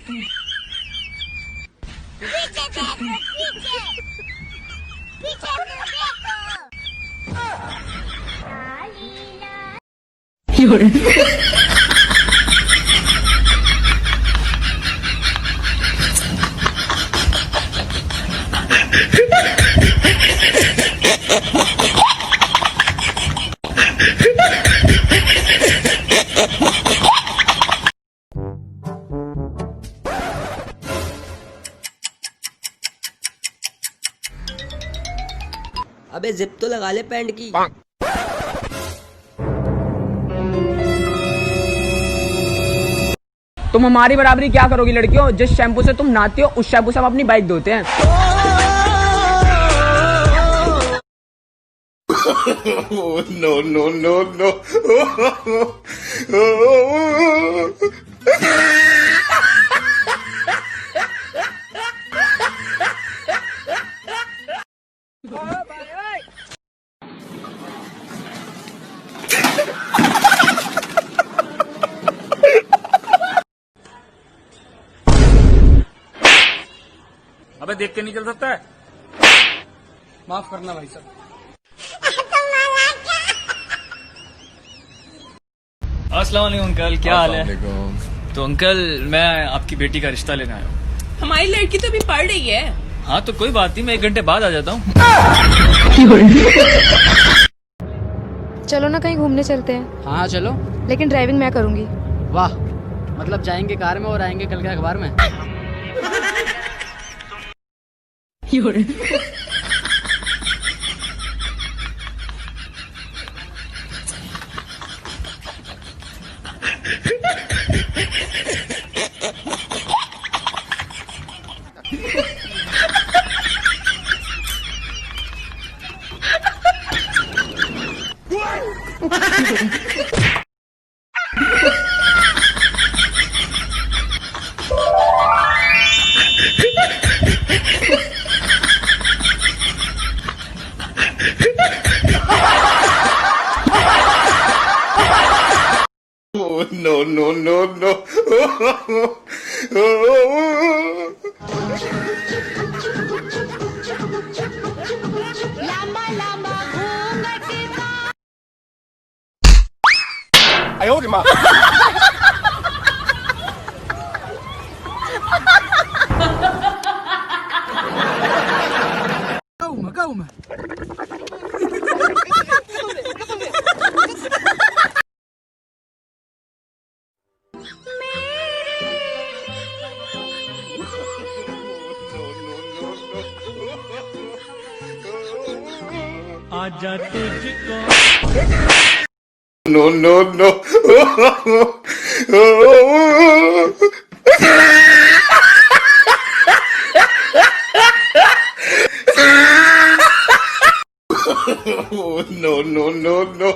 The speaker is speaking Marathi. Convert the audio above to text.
पीछे देखो, पीछे पीछे देखो। अबे जिप तो लगा ले पैंट की। तुम हमारी बराबरी क्या करोगी लड़कियों? जिस शैम्पू से तुम नहाती हो उस शैम्पू से हम अपनी बाइक धोते हैं। No no no no. अबे देख के नहीं चल सकता है? माफ करना भाई साहब। अस्सलाम-ओ-अलैकुम अंकल, क्या हाल है? तो अंकल मैं आपकी बेटी का रिश्ता लेने आया हूँ। हमारी लड़की तो अभी पढ़ रही है। हाँ तो कोई बात नहीं, मैं 1 घंटे बाद आ जाता हूँ। चलो ना कहीं घूमने चलते हैं। हाँ चलो। लेकिन ड्राइविंग मैं करूंगी। वाह, मतलब जाएंगे कार में और आएंगे कल के अखबार में। No no no no। लंबा लंबा घूंघट का आयो रे माँ। आजा तुझको No no no। No no no no।